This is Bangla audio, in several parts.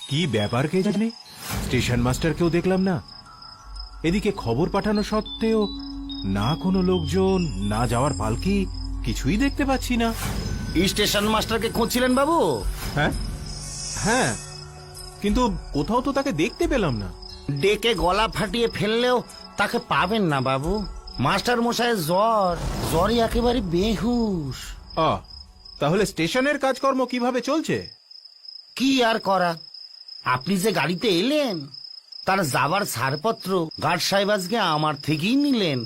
কি ব্যাপার কে জানে, স্টেশন মাস্টারকেও দেখলাম না। এদিকে খবর পাঠানো সত্ত্বেও না কোনো লোকজন, না যাওয়ার পালকি, কিছুই দেখতে পাচ্ছি না। স্টেশন মাস্টারকে খুঁজছিলেন বাবু? হ্যাঁ হ্যাঁ, কিন্তু কোথাও তো তাকে দেখতে পেলাম না। ডেকে গলা ফাটিয়ে ফেললেও তাকে পাবেন না বাবু। মাস্টার মশাইয়ের জ্বরে একেবারে বেহুশ। তাহলে স্টেশনের কাজকর্ম কিভাবে চলছে? কি আর করা, আপনি যে গাড়িতে এলেন তার যাবার ছাড়পত্র গার্ড সাহেব আজকে আমার থেকেই নিলেন।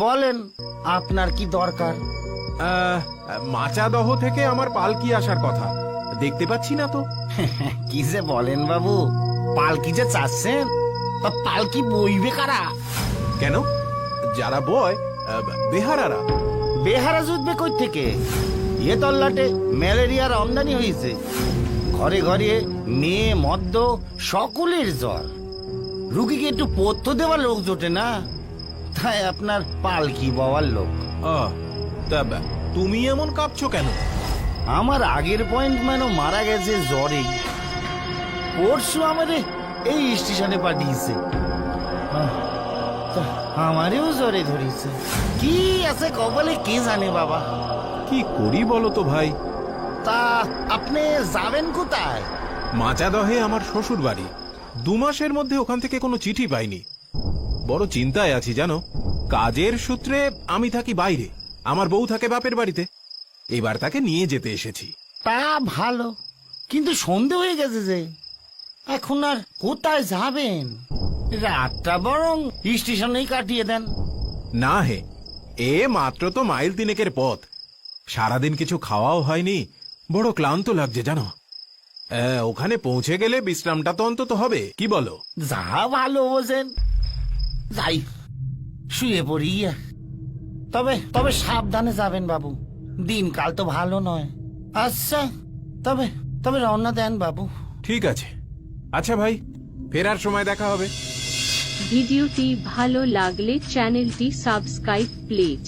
বলেন আপনার কি দরকার? মাচাদহ থেকে আমার পালকি আসার কথা, দেখতে পাচ্ছি না তো। কি যে বলেন বাবু, পালকি যে চাচ্ছেন, তা পালকি বইবে কারা? কেন, যারা বয় বেহারারা। বেহারা জুটবে কই থেকে? এ তল্লাটে ম্যালেরিয়ার আমদানি হয়েছে, ঘরে ঘরে মেয়ে মদ্য সকলের জ্বর। রুগীকে একটু পথ্য দেওয়ার লোক জোটে না, তাই আপনার পালকি বওয়ার লোক। তা তুমি এমন কাঁপছো কেন? আমার আগের পয়েন্টম্যানও মারা গেছে জ্বরে, পরশু আমারে এই স্টেশনে পাঠিয়েছে। তা আমারেও জ্বরে ধরেছে, কি আছে কপালে কে জানে বাবা। কি করি বলো তো ভাই। তা আপনি যাবেন কোথায়? মাচাদহে আমার শ্বশুর বাড়ি। 2 মাসের মধ্যে ওখান থেকে কোনো চিঠি পাইনি। বড় চিন্তায় আছি জানো। কাজের সূত্রে আমি থাকি বাইরে, আমার বউ থাকে বাপের বাড়িতে। এবার তাকে নিয়ে যেতে এসেছি। তা ভালো, কিন্তু সন্ধে হয়ে গেছে যে, এখন আর কোথায় যাবেন? রাতটা বরং স্টেশনেই কাটিয়ে দেন। না হে, এ মাত্র তো মাইল 3 পথ। সারাদিন কিছু খাওয়াও হয়নি, বড় ক্লান্ত লাগছে জানো। ওখানে পৌঁছে গেলে বিশ্রামটা তো অন্তত হবে, কি বলো? যা ভালো বোঝেন, যাই শুয়ে পড়ি। তবে তবে সাবধানে যাবেন বাবু, দিনকাল তো ভালো নয়। আচ্ছা, তবে তবে রওনা দেন বাবু। ঠিক আছে। আচ্ছা ভাই, ফেরার সময় দেখা হবে। ভিডিওটি ভালো লাগলে চ্যানেলটি সাবস্ক্রাইব প্লিজ।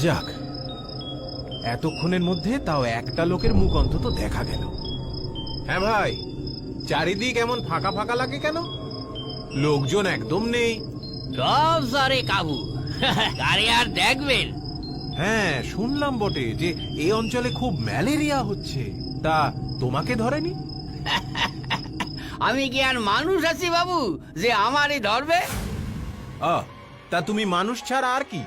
যাক, এতক্ষণের মধ্যে তাও একটা লোকের মুখ অন্তত দেখা গেল। হ্যাঁ ভাই, চারিদিক এমন ফাঁকা ফাঁকা লাগে কেন? লোকজন একদম নেই। সব জ্বরে কাবু, আরে আর দেখবেন। হ্যাঁ, শুনলাম বটে যে এই অঞ্চলে খুব ম্যালেরিয়া হচ্ছে। তা তোমাকে ধরেনি? আমি কি আর মানুষ আছি বাবু যে আমারই ধরবে? তা তুমি মানুষ ছাড়া আর কি?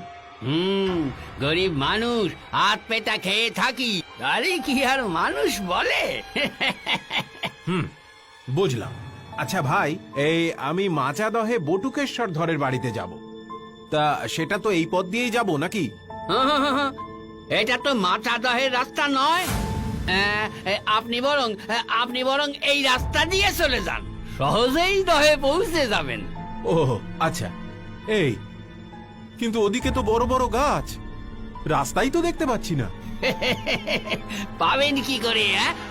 গরিব মানুষ, হাত পেটা খেয়ে থাকি, আরে কি আর মানুষ বলে? বুঝলাম। আচ্ছা ভাই, এই আমি মাচাদহে বটুকেশ্বর ধরের বাড়িতে যাব। তা সেটা তো এই পথ দিয়েই যাব নাকি? এটা তো মাচাদহের রাস্তা নয়। আপনি বরং এই রাস্তা দিয়ে চলে যান, সহজেই দহে পৌঁছে যাবেন। ও আচ্ছা। এই কিন্তু ওদিকে তো বড় বড় গাছ, রাস্তাই তো দেখতে পাচ্ছি না। পাবেন কি করে?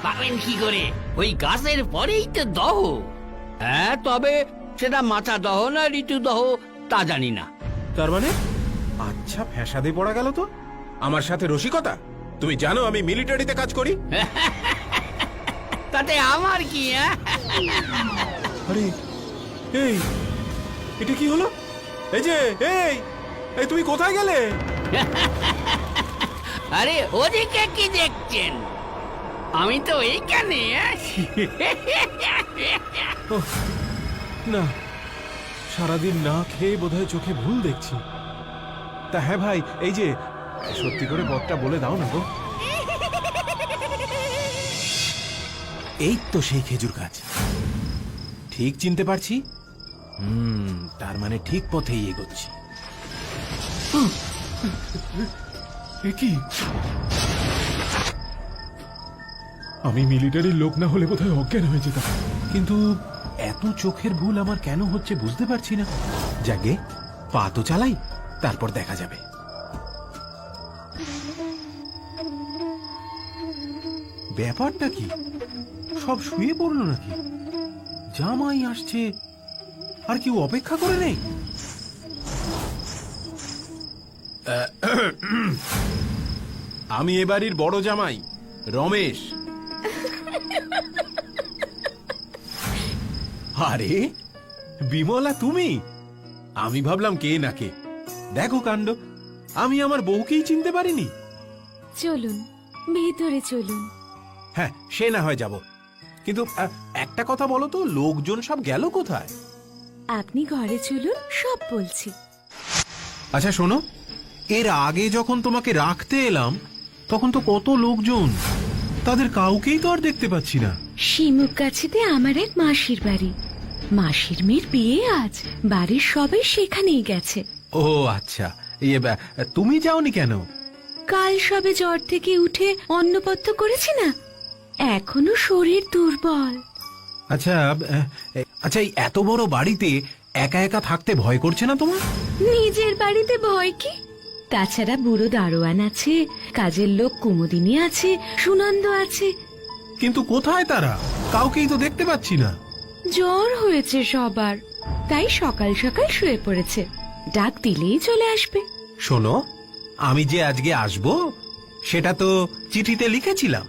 পাবেন কি করে? ওই গাছের পরেই তো দহ। তবে সেটা মাথা দহ না ঋতু দহ তা জানি না। তার মানে আচ্ছা, ফ্যাসাদে পড়া গেল তো। আমার সাথে রসিকতা? তুমি জানো আমি মিলিটারিতে কাজ করি। তাতে আমার কি? আরে এই, এটা কি হলো? এই যে এই এই তুমি কোথায় গেলে? আরে ওদিকে কি দেখছেন? আমি তো এইখানে। না, সারাদিন না খেয়ে বোধহয় চোখে ভুল দেখছি। তা হ্যাঁ ভাই, এই যে সত্যি করে পথটা বলে দাও না গো। এই তো সেই খেজুর গাছ, ঠিক চিনতে পারছি। তার মানে ঠিক পথেই এগোচ্ছি। কি, আমি মিলিটারির লোক না হলে বোধহয় অজ্ঞান হয়ে যেতাম। কিন্তু এত চোখের ভুল আমার কেন হচ্ছে বুঝতে পারছি না। যাকে পা তো চালাই, তারপর দেখা যাবে। ব্যাপারটা কি, সব শুয়ে পড়লো নাকি? জামাই আসছে, আর কেউ অপেক্ষা করে নেই? আমি এ বাড়ির বড় জামাই রমেশ। আরে বিমলা, তুমি? আমি ভাবলাম কে না কে। দেখো কাণ্ড, আমি আমার বউকেই চিনতে পারিনি। চলুন ভেতরে চলুন। হ্যাঁ, সে না হয় যাব, কিন্তু একটা কথা বলো তো, লোকজন সব গেল কোথায়? আপনি ঘরে চলুন, সব বলছি। আচ্ছা শোনো, এর আগে যখন তোমাকে রাখতে এলাম তখন তো কত লোকজন, তাদের কাউকেই তো আর দেখতে পাচ্ছি না। শিমুক গাছিতে আমার এক মাসির বাড়ি, মাসির মেয়ের বিয়ে আজ, বাড়ির সবাই সেখানেই গেছে। ও আচ্ছা, তুমি যাওনি কেন? কাল সবে জ্বর থেকে উঠে অন্নপথ্য করেছি না, এখনো শরীর দুর্বল। আচ্ছা আচ্ছা, এই এত বড় বাড়িতে একা একা থাকতে ভয় করছে না তোমার? নিজের বাড়িতে ভয় কি? তাছাড়া বুড়ো দারোয়ান আছে, কাজের লোক কুমুদিনী আছে, সুনন্দ আছে। কিন্তু কোথায় তারা? কাউকেই তো দেখতে পাচ্ছি না। জ্বর হয়েছে সবার, তাই সকাল সকাল শুয়ে পড়েছে, ডাক দিলেই চলে আসবে। শোনো, আমি যে আজকে আসবো সেটা তো চিঠিতে লিখেছিলাম।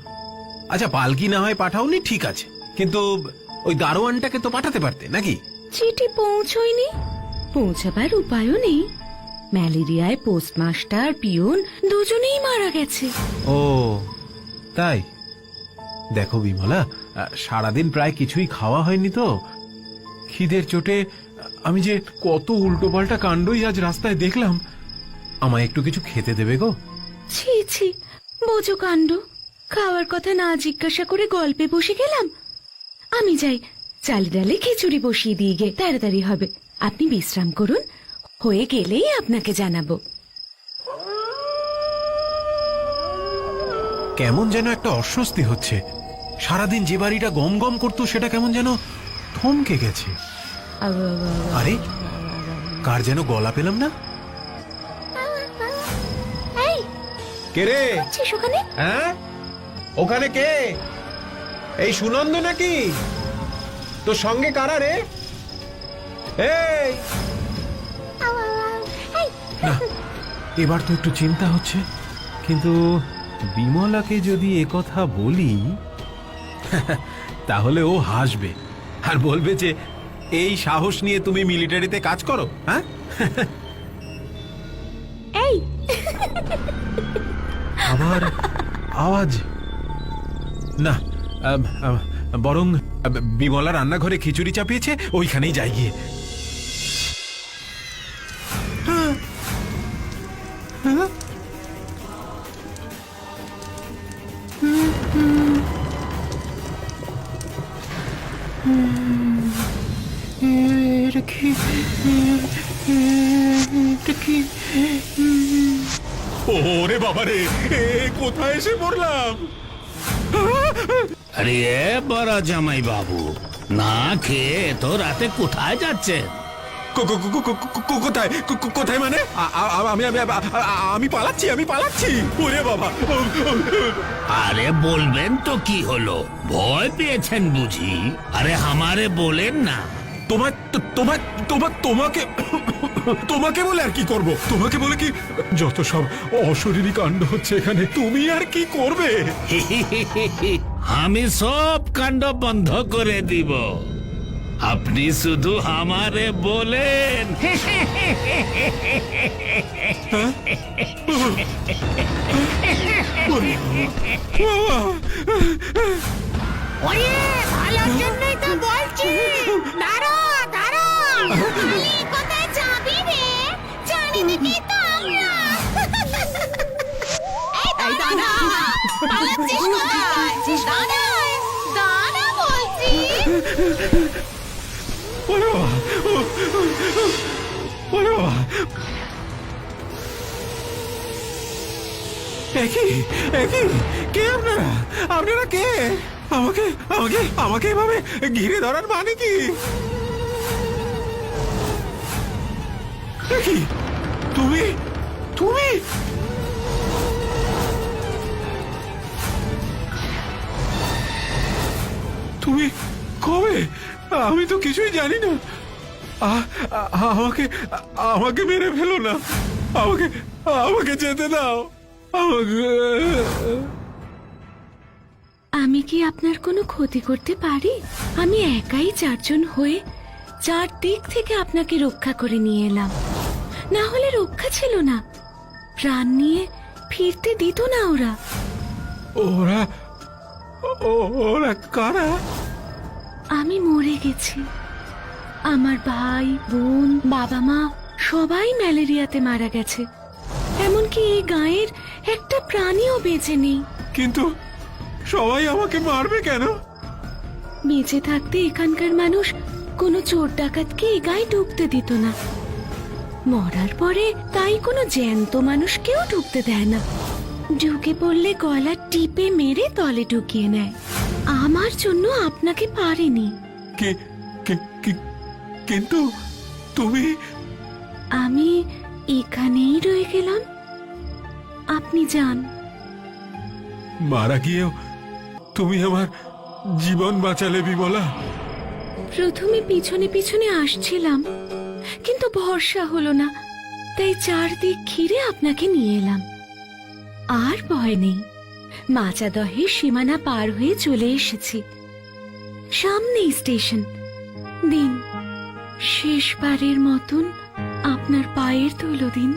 আচ্ছা, পালকি না হয় পাঠাওনি, ঠিক আছে, কিন্তু ওই দারোয়ানটাকে তো পাঠাতে পারতে নাকি? চিঠি পৌঁছয়নি, পৌঁছাবার উপায়ও নেই। ম্যালেরিয়ায় পোস্টমাস্টার পিয়ন দুজনেই মারা গেছে। ও তাই? দেখো বিমলা, সারাদিন প্রায় কিছুই খাওয়া হয়নি তো, খিদের চোটে আমি যে কত উল্টোপাল্টা কাণ্ডই আজ রাস্তায় দেখলাম। আমায় একটু কিছু খেতে দেবে গো? ছি ছি, বোঝো কাণ্ড, খাওয়ার কথা না জিজ্ঞাসা করে গল্পে বসে গেলাম। আমি যাই, চালে ডালে খিচুড়ি বসিয়ে দিয়ে গে, তাড়াতাড়ি হবে। আপনি বিশ্রাম করুন, হয়ে গেলেই আপনাকে জানাবো। কেমন যেন একটা অস্বস্তি হচ্ছে। সারাদিন যে বাড়িটা গম গম করতো সেটা কেমন যেন থমকে গেছে। আরে, কার যেন গলা পেলাম না। এই, কে রে? আছিস ওখানে? হ্যাঁ, ওখানে কে? এই সুনন্দ নাকি? তোর সঙ্গে কারা রে? এই না, এবার তো একটু চিন্তা হচ্ছে, কিন্তু বিমলাকে যদি একথা বলি তাহলে ও হাসবে আর বলবে যে এই সাহস নিয়ে তুমি মিলিটারিতে কাজ করো। হ্যাঁ, এই, আবার আওয়াজ না। বরং বিমলা রান্নাঘরে খিচুড়ি চাপিয়েছে, ওইখানেই যাই গিয়ে। ওরে বাবারে, কোথায় এসে পড়লাম? আরে বড় জামাই বাবু, না খেয়ে তো রাতে কোথায় যাচ্ছে? কোথায় কোথায় মানে? আমি পালাচ্ছি, আমি পালাচ্ছি। ওরে বাবা! আরে বলবেন তো কি হলো, ভয় পেয়েছেন বুঝি? আরে আমারে বলেন না। তোমাকে তোমাকে বলে আর কি করব? তোমাকে বলে কি যত সব অশরীরী কাণ্ড হচ্ছে এখানে, তুমি আর কি করবে? আমি সব কাণ্ড বন্ধ করে দিব, আপনি শুধু আমারে বলেন। ওরে ভালোর জন্যই তো বলছি, দাঁড়া দাঁড়া, খালি কোথায় যাবি রে? জানি নাকি তো আমরা। এই দাঁড়া, পালাচ্ছিস কোথায়? দাঁড়া, দাঁড়া বলছি। ওরে বাবা! ওরে বাবা! একই একই, কে আপনারা? আপনারা কে? আমাকে আমাকে আমাকে এভাবে ঘিরে ধরার মানে কি? একই, তুমি তুমি তুমি কবে? আমি তো কিছুই জানি না। আমাকে আমাকে মেরে ফেলো না। আমাকে আমাকে যেতে দাও, আমাকে। আমি কি আপনার কোনো ক্ষতি করতে পারি? আমি একাই 4 জন হয়ে 4 দিক থেকে আপনাকে রক্ষা করে নিয়ে এলাম। না হলে রক্ষা ছিল না, প্রাণ নিয়ে ফিরতে দিত না ওরা। ওরা ওরা কারা? আমি মরে গেছি, আমার ভাই বোন বাবা মা সবাই ম্যালেরিয়াতে মারা গেছে। এমনকি এই গায়ের একটা প্রাণীও বেঁচে নেই। কিন্তু সবাই আমাকে মারবে কেন? বেঁচে থাকতে এখানকার মানুষ কোনো চোর ডাকাতকে এই গায়ে ঢুকতে দিত না। মরার পরে তাই কোনো জ্যান্ত মানুষকেও ঢুকতে দেয় না। ঢুকে পড়লে গলা টিপে মেরে তলে ঢুকিয়ে নেয়। আমার জন্য আপনাকে পারেনি। কিন্তু তুমি? আমি এখানেই রয়ে গেলাম, আপনি যান। মারা গিয়েও তুমি আমার জীবন বাঁচালে বিমলা। প্রথমে পিছনে পিছনে আসছিলাম, কিন্তু ভরসা হলো না, তাই 4 দিক ঘিরে আপনাকে নিয়ে এলাম। আর ভয় নেই, মাচাদহের সীমানা পার হয়ে চলে এসেছি। সামনেই স্টেশন। দিন, শেষবারের মতন আপনার পায়ের ধুলো দিন।